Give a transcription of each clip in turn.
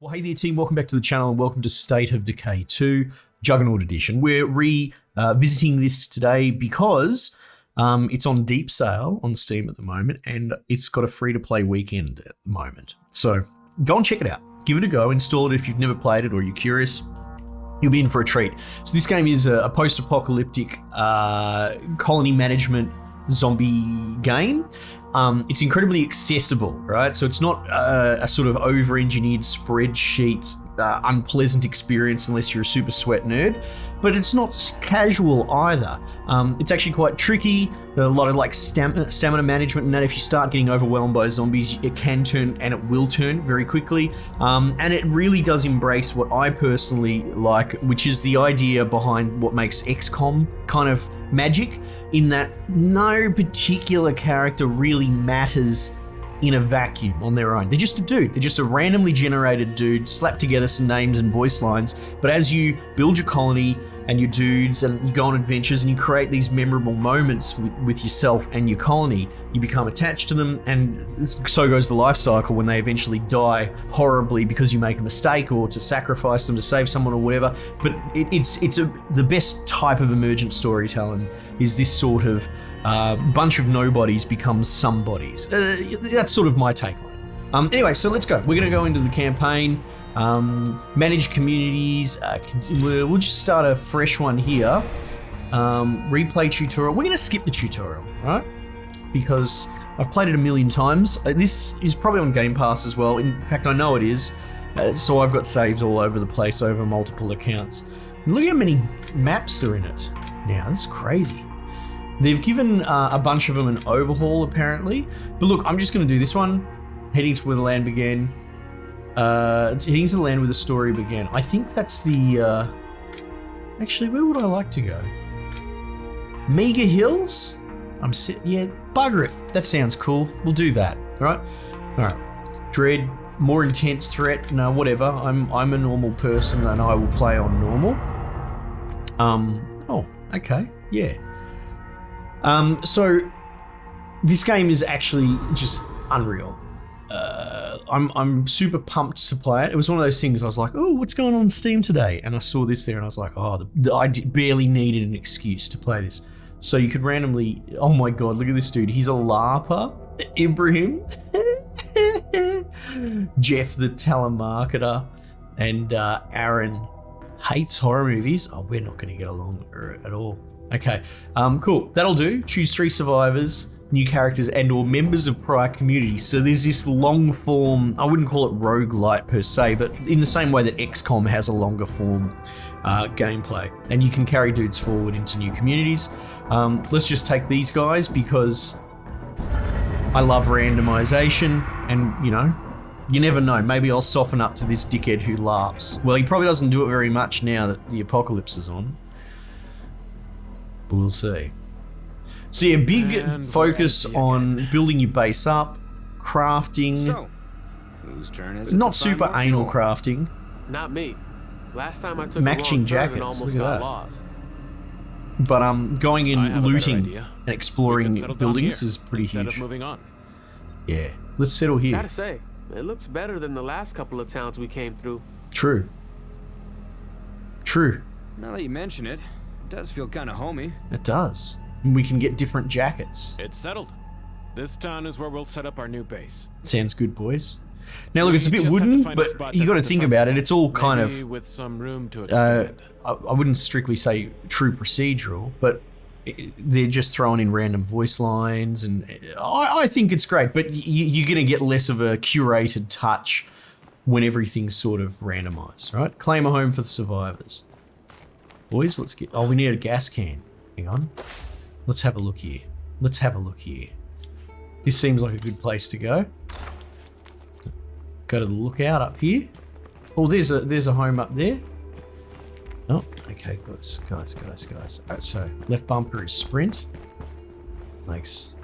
Well, hey there team, welcome back to the channel and welcome to State of Decay 2, Juggernaut Edition. We're revisiting this today because it's on deep sale on Steam at the moment and it's got a free-to-play weekend at the moment. So go and check it out. Give it a go, install it if you've never played it or you're curious. You'll be in for a treat. So this game is a post-apocalyptic colony management zombie game. It's incredibly accessible, right? So it's not a sort of over-engineered spreadsheet, unpleasant experience unless you're a super sweat nerd, but it's not casual either. It's actually quite tricky. A lot of like stamina management, and that if you start getting overwhelmed by zombies, it can turn, and it will turn very quickly. And it really does embrace what I personally like, which is the idea behind what makes XCOM kind of magic, in that no particular character really matters in a vacuum on their own. They're just a dude. They're just a randomly generated dude, slap together some names and voice lines. But as you build your colony and your dudes and you go on adventures and you create these memorable moments with yourself and your colony, you become attached to them, and so goes the life cycle when they eventually die horribly because you make a mistake or to sacrifice them to save someone or whatever. But the best type of emergent storytelling is this sort of bunch of nobodies becomes somebodies. That's sort of my take on it. Anyway, so let's go. We're going to go into the campaign, manage communities. We'll just start a fresh one here. Replay tutorial. We're going to skip the tutorial, right? Because I've played it a million times. This is probably on Game Pass as well. In fact, I know it is. So I've got saves all over the place over multiple accounts. And look how many maps are in it now. That's crazy. They've given a bunch of them an overhaul, apparently. But look, I'm just going to do this one. Heading to where the land began. It's heading to the land where the story began. I think that's the... Actually, where would I like to go? Mega Hills? Yeah, bugger it. That sounds cool. We'll do that, all right? All right. Dread, more intense threat. No, whatever. I'm a normal person and I will play on normal. Oh, okay. Yeah. So this game is actually just unreal. I'm super pumped to play it. It was one of those things I was like, oh, what's going on Steam today? And I saw this there and I was like, oh, I barely needed an excuse to play this. So you could randomly, oh my God, look at this dude. He's a LARPer, Ibrahim, Jeff the telemarketer, and Aaron hates horror movies. Oh, we're not going to get along at all. Okay, cool. That'll do. Choose 3 survivors, new characters, and or members of prior communities. So there's this long form, I wouldn't call it roguelite per se, but in the same way that XCOM has a longer form gameplay. And you can carry dudes forward into new communities. Let's just take these guys because I love randomization, and you know, you never know. Maybe I'll soften up to this dickhead who LARPs. Well, he probably doesn't do it very much now that the apocalypse is on. But we'll see. So yeah, big focus on building your base up, crafting. So, whose turn is it? Not super anal crafting. Not me. Last time I took matching jackets. almost Look at that. Lost. But going in, looting and We exploring could settle down buildings here is pretty instead huge. of moving on. Yeah, let's settle here. Gotta say, it looks better than the last couple of towns we came through. True. True. Now that you mention it, it does feel kind of homey. It does. And we can get different jackets. It's settled. This town is where we'll set up our new base. Sounds good, boys. Now look, We it's a bit just have to wooden, find a but spot you got to that's think about it. defensible. It's all kind Maybe of. with some room to expand. I wouldn't strictly say true procedural, but they're just throwing in random voice lines, and I think it's great. But you're going to get less of a curated touch when everything's sort of randomized, right? Claim a home for the survivors. Boys, let's get... Oh, we need a gas can. Hang on. Let's have a look here. Let's have a look here. This seems like a good place to go. Go to the lookout up here. Oh, there's a home up there. Oh, okay, guys. Alright, so left bumper is sprint. Makes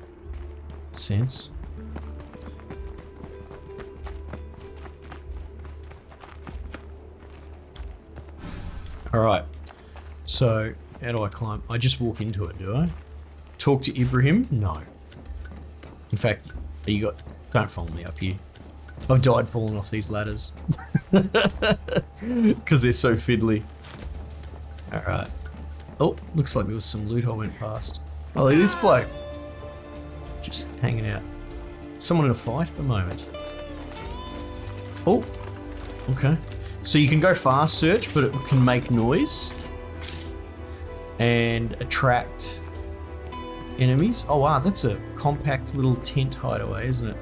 sense. Alright. So, how do I climb? I just walk into it, do I? Talk to Ibrahim? No. In fact, don't follow me up here. I've died falling off these ladders. Because they're so fiddly. Alright. Oh, looks like there was some loot I went past. Oh, look at this bloke. Just hanging out. Someone in a fight at the moment. Oh, okay. So you can go fast search, but it can make noise. And attract enemies. Oh wow, that's a compact little tent hideaway, isn't it?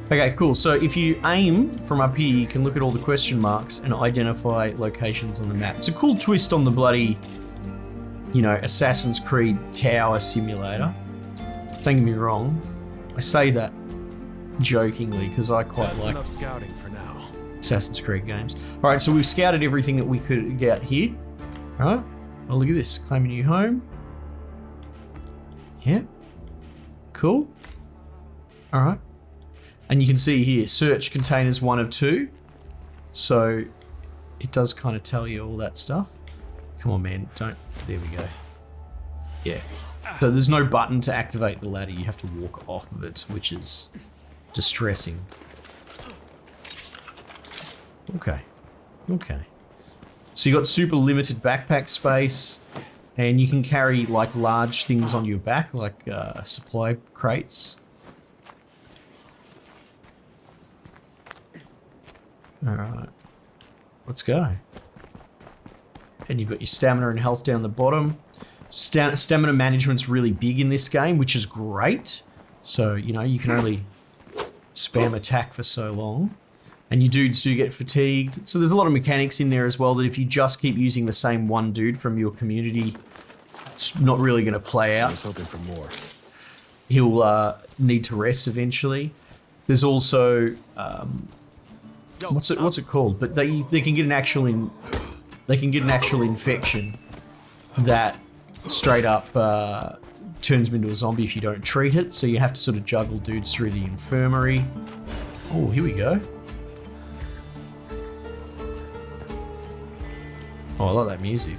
Okay, cool. So if you aim from up here, you can look at all the question marks and identify locations on the map. It's a cool twist on the bloody, you know, Assassin's Creed tower simulator. Don't get me wrong. I say that jokingly because I quite like enough scouting for now. Assassin's Creed games. All right, so we've scouted everything that we could get here. All right. Oh, look at this. Claim a new home. Yeah. Cool. All right. And you can see here, search containers 1 of 2. So it does kind of tell you all that stuff. Come on, man. Don't. There we go. Yeah. So there's no button to activate the ladder. You have to walk off of it, which is distressing. Okay. Okay. So you got super limited backpack space, and you can carry like large things on your back, like supply crates. All right, let's go. And you've got your stamina and health down the bottom. Stamina management's really big in this game, which is great. So, you know, you can only spam attack for so long. And your dudes do get fatigued. So there's a lot of mechanics in there as well that if you just keep using the same one dude from your community, it's not really going to play out. I was hoping for more. He'll need to rest eventually. There's also what's it called? But they can get an actual infection that straight up turns them into a zombie if you don't treat it. So you have to sort of juggle dudes through the infirmary. Oh, here we go. Oh, I like that music.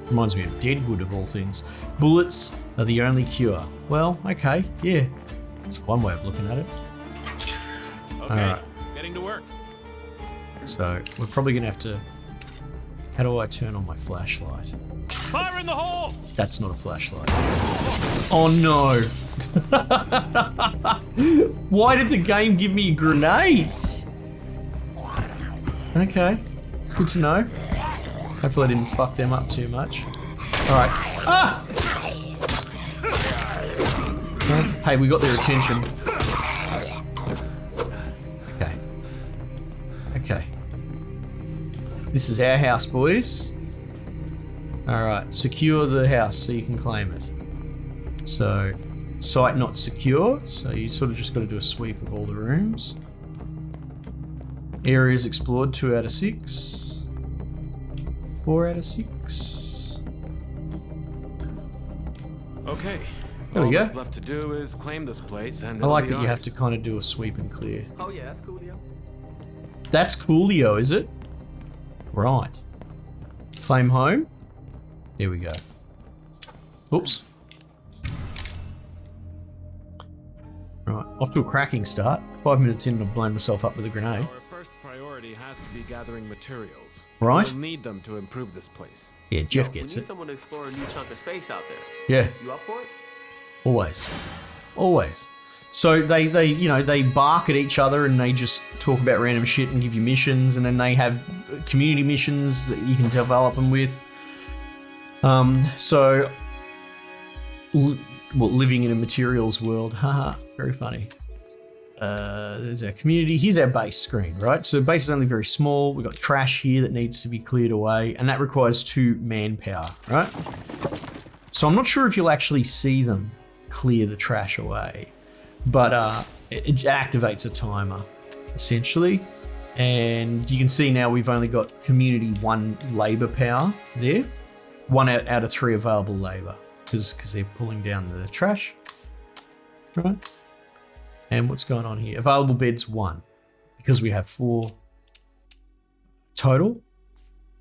Reminds me of Deadwood of all things. Bullets are the only cure. Well, okay, yeah. That's one way of looking at it. Okay, getting to work. So, we're probably going to have to... How do I turn on my flashlight? Fire in the hole! That's not a flashlight. Oh no! Why did the game give me grenades? Okay, good to know. Hopefully I didn't fuck them up too much. Alright. Ah! Hey, we got their attention. Okay. Okay. This is our house, boys. Alright, secure the house so you can claim it. So, site not secure, so you sort of just got to do a sweep of all the rooms. Areas explored, 2 out of 6. 4 out of 6. Okay. There we All go. that's left to do is claim this place, and I like it'll that be you have ours. to kind of do a sweep and clear. Oh yeah, that's cool, yo. That's coolio, is it? Right. Claim home. There we go. Oops. Right, off to a cracking start. 5 minutes in and I've blown myself up with a grenade. Our first priority has to be gathering materials. Right. We'll need them to improve this place. Yeah, Jeff We gets need it. someone to explore a new chunk of space out there. Yeah, You up for it? always. Always. So they bark at each other and they just talk about random shit and give you missions, and then they have community missions that you can develop them with. Living in a materials world, haha, very funny. There's our community. Here's our base screen, right? So base is only very small. We've got trash here that needs to be cleared away, and that requires 2 manpower, right? So I'm not sure if you'll actually see them clear the trash away, but it activates a timer, essentially. And you can see now we've only got community 1 labor power there. 1 out of 3 available labor, because they're pulling down the trash, right? And what's going on here? Available beds 1, because we have 4 total.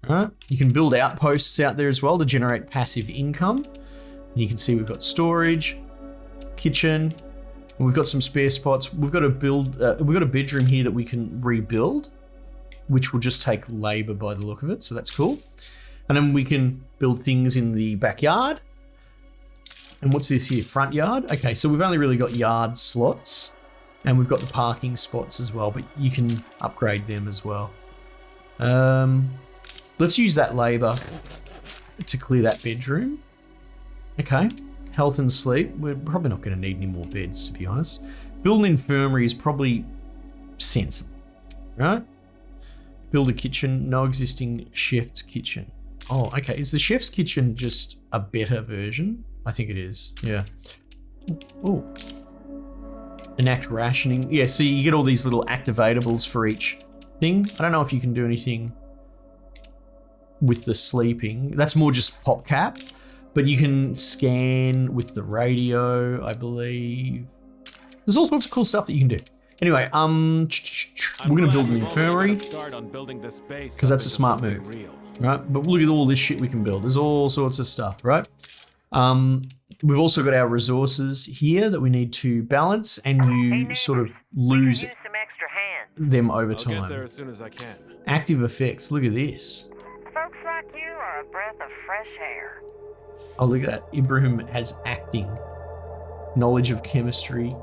Right? You can build outposts out there as well to generate passive income. And you can see we've got storage, kitchen, And we've got some spare spots. We've got a we've got a bedroom here that we can rebuild, which will just take labor by the look of it. So that's cool. And then we can build things in the backyard. And what's this here? Front yard. Okay, so we've only really got yard slots, and we've got the parking spots as well, but you can upgrade them as well. Let's use that labor to clear that bedroom. Okay. Health and sleep. We're probably not going to need any more beds, to be honest. Build an infirmary is probably sensible, right? Build a kitchen. No existing chef's kitchen. Oh, okay. Is the chef's kitchen just a better version? I think it is. Yeah. Oh. Enact rationing. Yeah, so you get all these little activatables for each thing. I don't know if you can do anything with the sleeping. That's more just PopCap. But you can scan with the radio, I believe. There's all sorts of cool stuff that you can do. Anyway, we're going to build an infirmary because that's a smart move, right? But look at all this shit we can build. There's all sorts of stuff, right? We've also got our resources here that we need to balance, and you sort of lose them over time. I'll get there as soon as I can. Active effects. Look at this. Folks like you are a breath of fresh air. Oh, look at that. Ibrahim has acting, knowledge of chemistry.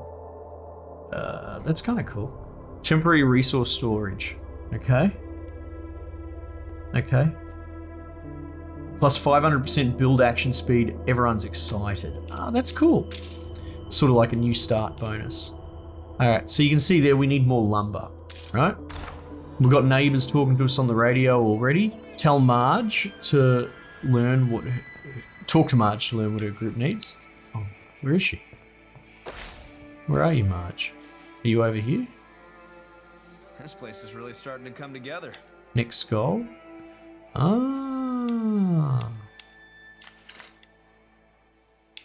That's kind of cool. Temporary resource storage. Okay. Okay. Plus 500% build action speed. Everyone's excited. Ah, that's cool. Sort of like a new start bonus. All right, so you can see there we need more lumber, right? We've got neighbors talking to us on the radio already. Tell Marge to learn what... Talk to Marge to learn what her group needs. Oh, where is she? Where are you, Marge? Are you over here? This place is really starting to come together. Next goal? Ah.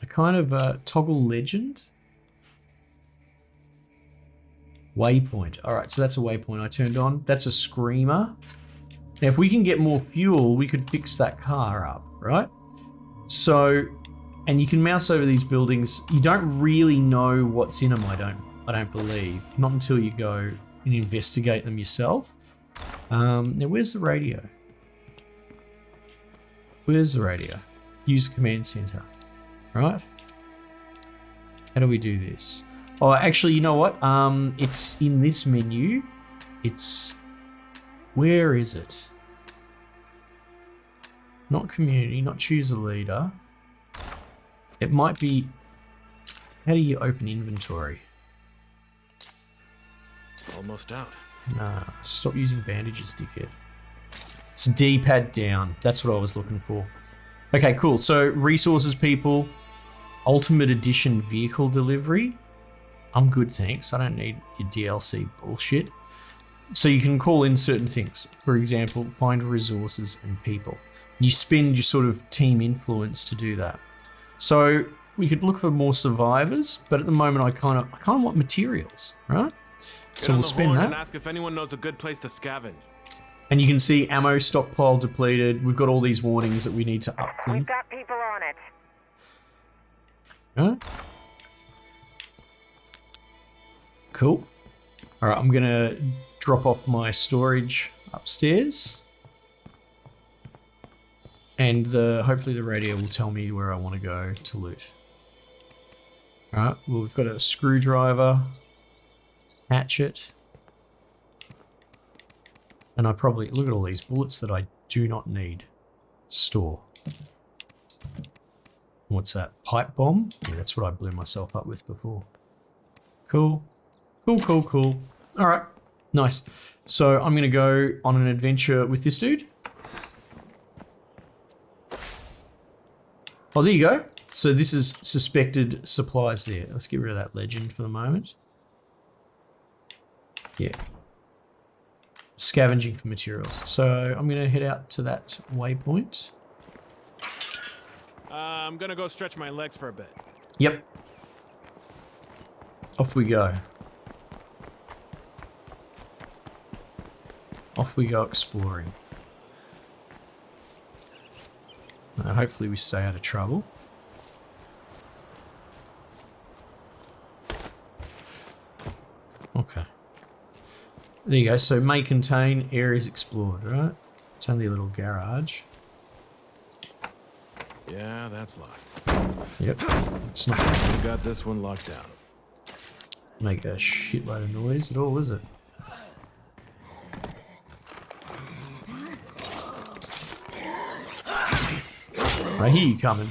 A kind of toggle legend? Waypoint. Alright, so that's a waypoint I turned on. That's a screamer. Now, if we can get more fuel, we could fix that car up, right? So, and you can mouse over these buildings. You don't really know what's in them, I don't believe. Not until you go and investigate them yourself. Now, where's the radio? Where's the radio? Use command center, right? How do we do this? Oh, actually, you know what? It's in this menu. Where is it? Not community, not choose a leader. It might be, how do you open inventory? Almost out. Nah, stop using bandages, dickhead. It's D-pad down. That's what I was looking for. Okay, cool. So resources, people. Ultimate Edition vehicle delivery. I'm good, thanks. I don't need your DLC bullshit. So you can call in certain things. For example, find resources and people. You spend your sort of team influence to do that. So we could look for more survivors, but at the moment I kind of want materials, right? So we'll spend that. And ask if anyone knows a good place to scavenge. And you can see ammo stockpile depleted. We've got all these warnings that we need to up them. We've got people on it. Right? Cool. All right, I'm gonna drop off my storage upstairs, and hopefully the radio will tell me where I want to go to loot. All right. Well, we've got a screwdriver, hatchet. And I probably, look at all these bullets that I do not need. Store. What's that? Pipe bomb? Yeah, that's what I blew myself up with before. Cool. Cool, cool, cool. All right. Nice. So I'm going to go on an adventure with this dude. Oh, there you go. So this is suspected supplies there. Let's get rid of that legend for the moment. Yeah. Scavenging for materials. So I'm going to head out to that waypoint. I'm gonna go stretch my legs for a bit. Yep. Off we go. Off we go exploring. Hopefully we stay out of trouble. There you go. So may contain areas explored, right? It's only a little garage. Yeah, that's locked. Yep. It's not We got this one locked down. make a shitload of noise at all, is it? I hear you coming.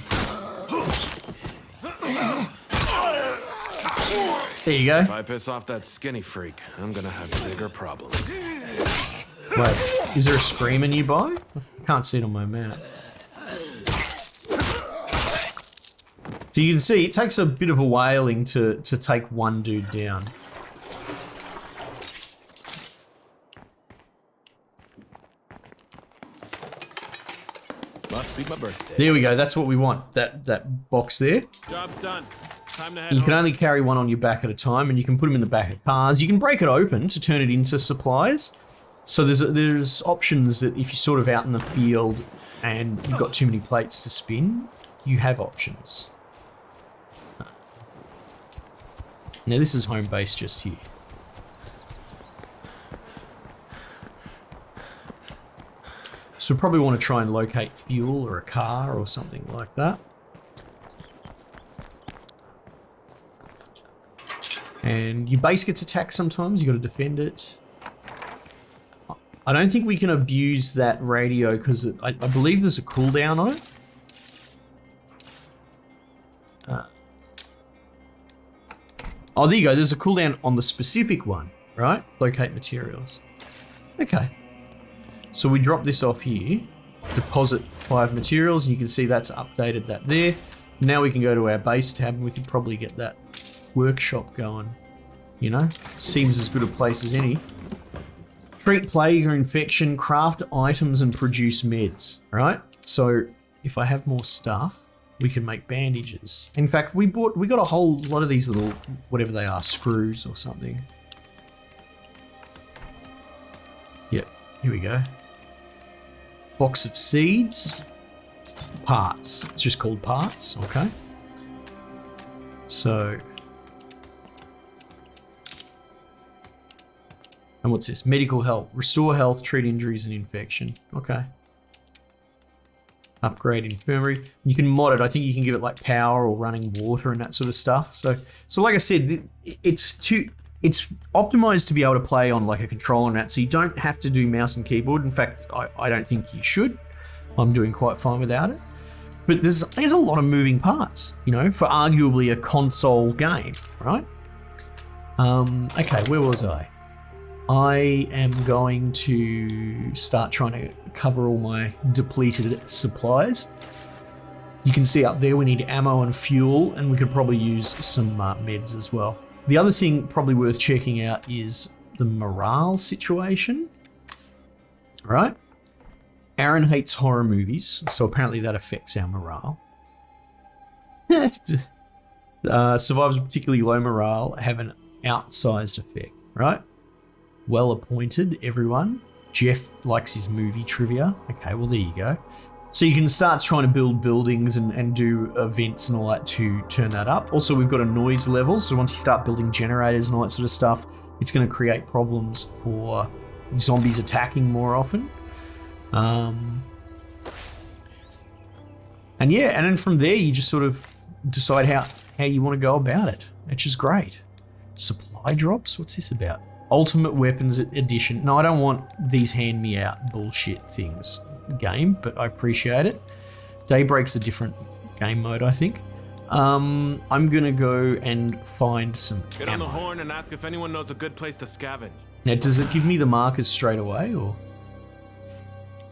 There you go. If I piss off that skinny freak, I'm gonna have bigger problems. Wait, is there a screamer nearby? I can't see it on my map. So you can see it takes a bit of a wailing to take one dude down. Must be my birthday. There we go, that's what we want. That box there. Job's done. Time to head You can home. only carry one on your back at a time, and you can put them in the back of cars. You can break it open to turn it into supplies. So there's options that if you're sort of out in the field and you've got too many plates to spin, you have options. Now this is home base just here. So we probably want to try and locate fuel or a car or something like that. And your base gets attacked sometimes, you got to defend it. I don't think we can abuse that radio because I believe there's a cooldown on it. Oh, there you go. There's a cooldown on the specific one, right? Locate materials. Okay. So we drop this off here, deposit 5 materials, and you can see that's updated that there. Now we can go to our base tab and we could probably get that workshop going. You know, seems as good a place as any. Treat plague or infection, craft items and produce meds, right? So if I have more stuff, we can make bandages. In fact, we got a whole lot of these little, whatever they are, screws or something. Yep, here we go. Box of seeds, parts. It's just called parts, okay. So, and what's this? Medical help. Restore health, treat injuries and infection. Okay. Upgrade infirmary. You can mod it. I think you can give it like power or running water and that sort of stuff. So like I said, it's optimized to be able to play on like a controller and that. So you don't have to do mouse and keyboard. In fact, I don't think you should. I'm doing quite fine without it. But there's a lot of moving parts, you know, for arguably a console game, right? Okay, where was I? I am going to start trying to cover all my depleted supplies. You can see up there we need ammo and fuel, and we could probably use some meds as well. The other thing probably worth checking out is the morale situation, right? Aaron hates horror movies, so apparently that affects our morale. Survivors with particularly low morale have an outsized effect, right? Well appointed, everyone. Jeff likes his movie trivia. Okay, well, there you go. So you can start trying to build buildings and do events and all that to turn that up. Also, we've got a noise level. So once you start building generators and all that sort of stuff, it's going to create problems for zombies attacking more often. And yeah, and then from there, you just sort of decide how you want to go about it, which is great. Supply drops? What's this about? Ultimate Weapons Edition. No, I don't want these hand me out bullshit things game, but I appreciate it. Daybreak's a different game mode, I think. I'm gonna go and find some Get ammo. on the horn and ask if anyone knows a good place to scavenge. Now, does it give me the markers straight away, or?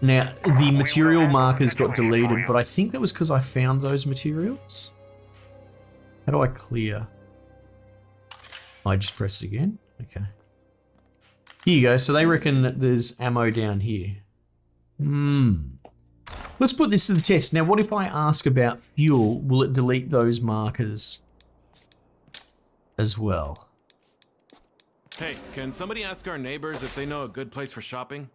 Now, the material markers got deleted, but I think that was because I found those materials. How do I clear? I just pressed it again. Okay. Here you go. So they reckon that there's ammo down here. Let's put this to the test. Now, what if I ask about fuel? Will it delete those markers as well? Hey, can somebody ask our neighbors if they know a good place for shopping?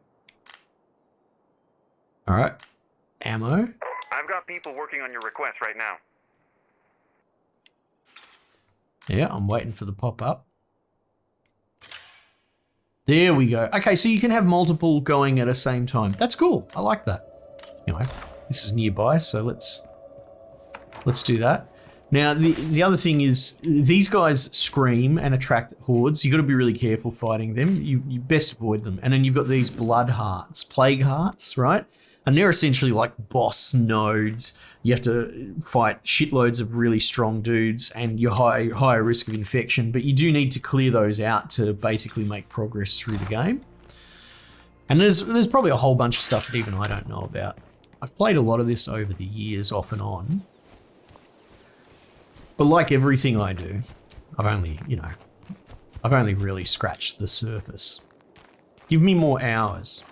All right. Ammo. I've got people working on your request right now. Yeah, I'm waiting for the pop-up. There we go. Okay, so you can have multiple going at the same time. That's cool. I like that. Anyway, this is nearby, so let's do that. Now, the other thing is these guys scream and attract hordes. You got to be really careful fighting them. You best avoid them. And then you've got these blood hearts, plague hearts, right? And they're essentially like boss nodes. You have to fight shitloads of really strong dudes, and you're higher risk of infection. But you do need to clear those out to basically make progress through the game. And there's probably a whole bunch of stuff that even I don't know about. I've played a lot of this over the years, off and on. But like everything I do, I've only really scratched the surface. Give me more hours,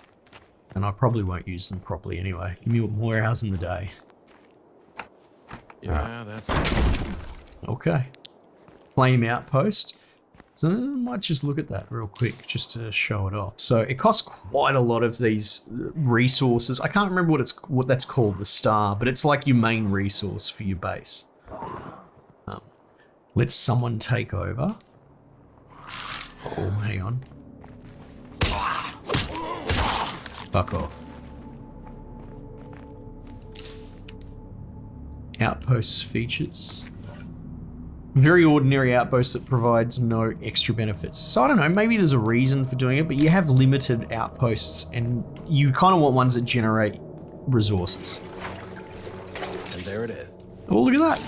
and I probably won't use them properly anyway. Give me more hours in the day. Yeah, that's Okay. Flame Outpost. So I might just look at that real quick just to show it off. So it costs quite a lot of these resources. I can't remember what that's called, the star, but it's like your main resource for your base. Let someone take over. Oh, hang on. Fuck off. Outpost features. Very ordinary outpost that provides no extra benefits. So I don't know, maybe there's a reason for doing it, but you have limited outposts and you kind of want ones that generate resources. and there it is. Oh, look at that.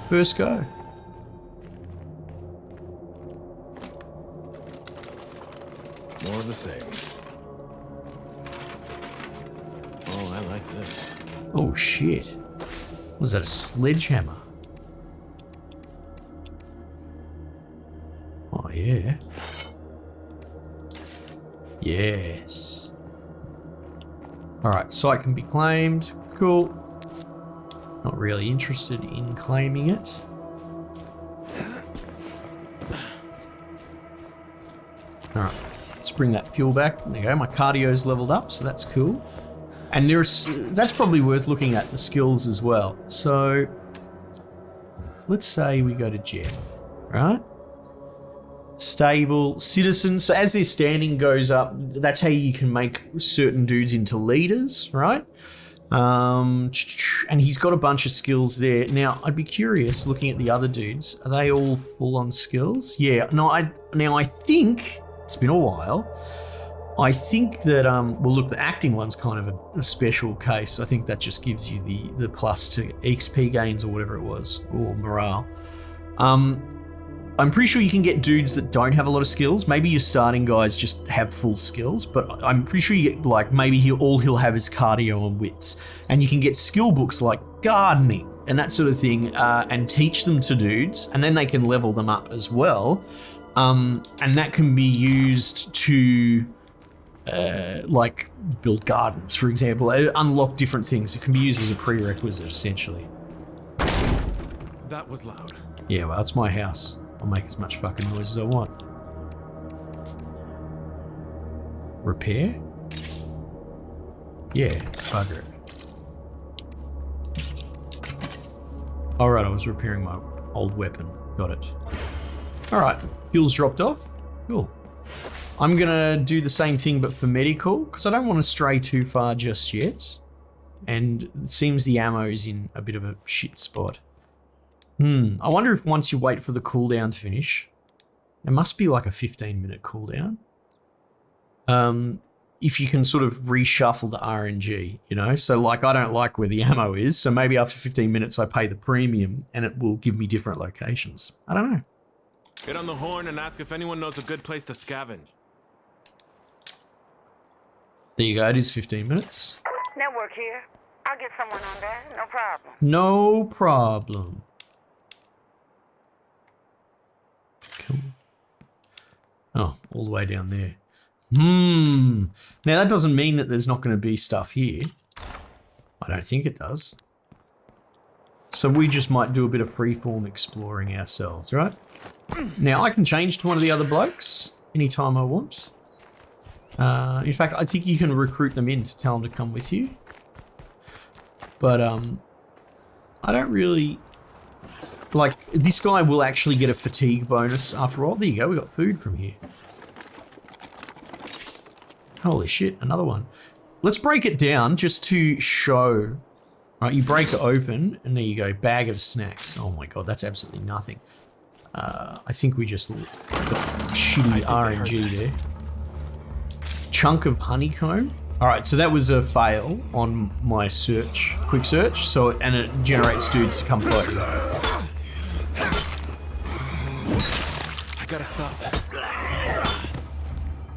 First go. More of the same. Oh, I like this. Oh shit. Was that a sledgehammer? Oh yeah. Yes. Alright, site can be claimed. Cool. Not really interested in claiming it. Alright, let's bring that fuel back. There you go, my cardio's leveled up, so that's cool. And that's probably worth looking at the skills as well. So let's say we go to Jet, right? Stable, citizen. So as their standing goes up, that's how you can make certain dudes into leaders, right? And he's got a bunch of skills there. Now, I'd be curious looking at the other dudes. Are they all full on skills? Yeah. No, I think it's been a while. I think that, well, look, the acting one's kind of a special case. I think that just gives you the plus to XP gains or whatever it was, or morale. I'm pretty sure you can get dudes that don't have a lot of skills. Maybe your starting guys just have full skills, but I'm pretty sure you get, like, maybe he'll have is cardio and wits. And you can get skill books like gardening and that sort of thing, and teach them to dudes, and then they can level them up as well. And that can be used to like build gardens, for example, unlock different things. It can be used as a prerequisite, essentially. That was loud. Yeah, well, it's my house. I'll make as much fucking noise as I want. Repair? Yeah, bugger it. Alright, I was repairing my old weapon. Got it. Alright, fuel's dropped off. Cool. I'm gonna do the same thing but for medical, because I don't want to stray too far just yet. And it seems the ammo's in a bit of a shit spot. I wonder if once you wait for the cooldown to finish, there must be like a 15-minute cooldown. If you can sort of reshuffle the RNG, you know? So like, I don't like where the ammo is, so maybe after 15 minutes I pay the premium and it will give me different locations. I don't know. Get on the horn and ask if anyone knows a good place to scavenge. There you go, it is 15 minutes. Network here. I'll get someone on that. No problem. No problem. Cool. Oh, all the way down there. Now that doesn't mean that there's not going to be stuff here. I don't think it does. So we just might do a bit of freeform exploring ourselves, right? Now I can change to one of the other blokes anytime I want. In fact, I think you can recruit them in to tell them to come with you. But I don't really... Like, this guy will actually get a fatigue bonus after all. There you go, we got food from here. Holy shit, another one. Let's break it down just to show. Right, you break it open, and there you go, bag of snacks. Oh my god, that's absolutely nothing. I think we just got shitty RNG there. Chunk of honeycomb. All right, so that was a fail on my search, quick search. So, and it generates dudes to come fight you. I gotta stop.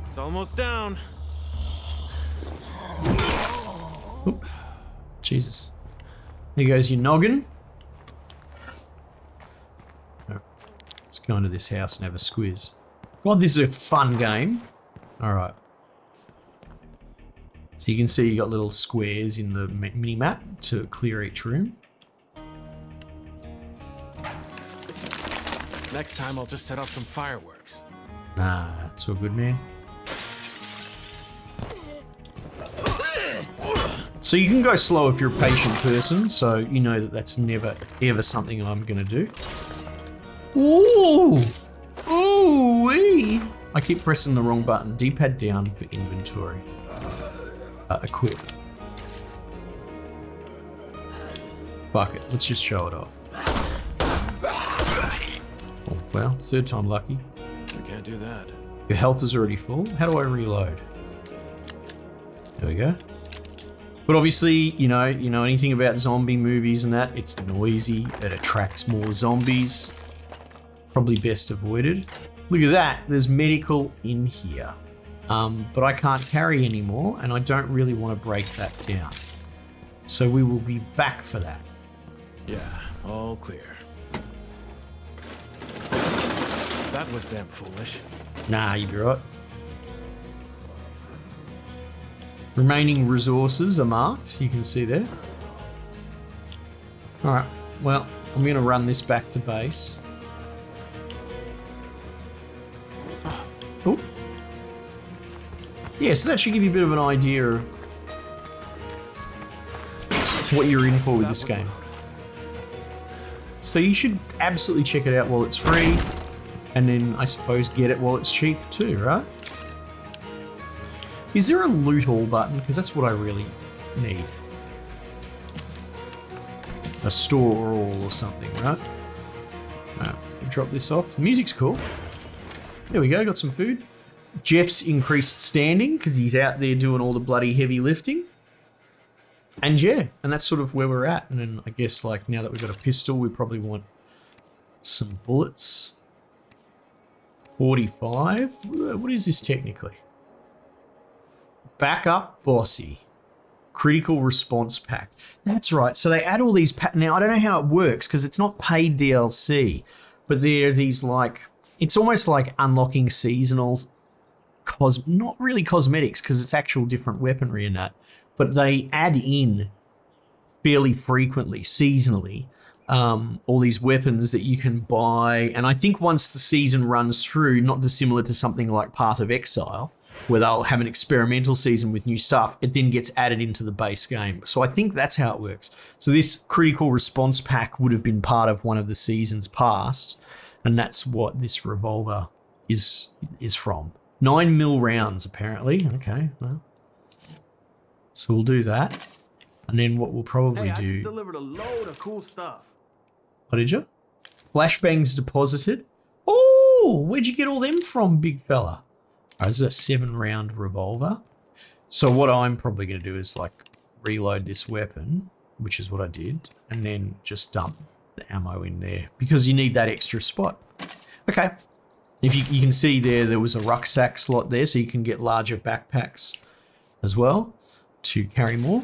It's almost down. Oop. Jesus. There goes your noggin. Oh, let's go into this house and have a squiz. God, this is a fun game. All right. So you can see you got little squares in the mini map to clear each room. Next time I'll just set off some fireworks. Nah, it's all good, man. So you can go slow if you're a patient person, so you know that that's never, ever something I'm gonna do. Ooh! Ooh-wee! I keep pressing the wrong button. D-pad down for inventory. Equip. Fuck it, let's just show it off. Oh, well, third time lucky. I can't do that. Your health is already full. How do I reload? There we go. But obviously, you know anything about zombie movies and that, it's noisy, it attracts more zombies. Probably best avoided. Look at that, there's medical in here. But I can't carry anymore, and I don't really want to break that down. So we will be back for that. Yeah, all clear. That was damn foolish. Nah, you'll be right. Remaining resources are marked, you can see there. Alright, well, I'm going to run this back to base. Oh. Yeah, so that should give you a bit of an idea of what you're in for with this game. So you should absolutely check it out while it's free, and then I suppose get it while it's cheap too, right? Is there a loot all button? Because that's what I really need. A store all or something, right? Drop this off. The music's cool. There we go, got some food. Jeff's increased standing because he's out there doing all the bloody heavy lifting. And yeah, and that's sort of where we're at. And then I guess like now that we've got a pistol, we probably want some bullets. 45? What is this technically? Backup Bossy. Critical Response Pack. That's right. So they add all these now I don't know how it works because it's not paid DLC, but there are these like, it's almost like unlocking seasonals, not really cosmetics because it's actual different weaponry in that, but they add in fairly frequently, seasonally, all these weapons that you can buy. And I think once the season runs through, not dissimilar to something like Path of Exile, where they'll have an experimental season with new stuff, it then gets added into the base game. So I think that's how it works. So this Critical Response Pack would have been part of one of the seasons past, and that's what this revolver is from. 9mm rounds, apparently. Okay, well. So we'll do that. And then what we'll probably I do... just delivered a load of cool stuff. What did you? Flashbangs deposited. Oh, where'd you get all them from, big fella? This is a 7-round revolver. So what I'm probably going to do is like reload this weapon, which is what I did, and then just dump the ammo in there because you need that extra spot. Okay. If you can see there was a rucksack slot there, so you can get larger backpacks as well to carry more.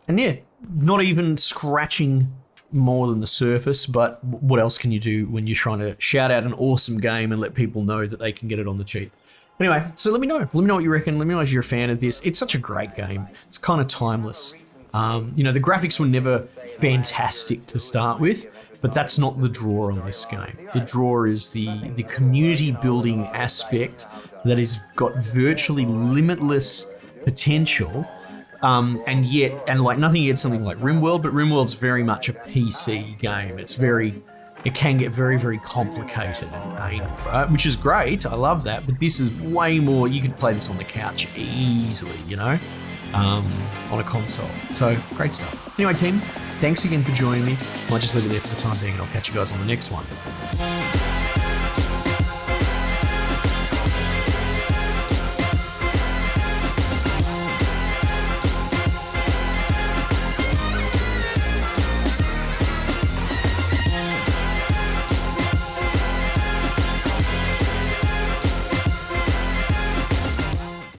And yeah, not even scratching more than the surface, but what else can you do when you're trying to shout out an awesome game and let people know that they can get it on the cheap? Anyway, so let me know. Let me know what you reckon. Let me know if you're a fan of this. It's such a great game. It's kind of timeless. You know, the graphics were never fantastic to start with, but that's not the draw on this game. The draw is the community building aspect that has got virtually limitless potential, and like nothing against something like RimWorld, but RimWorld's very much a PC game. It's very it can get very, very complicated and anal, right? Which is great. I love that. But this is way more. You could play this on the couch easily, you know, on a console. So great stuff. Anyway, team, thanks again for joining me. Might just leave it there for the time being, and I'll catch you guys on the next one.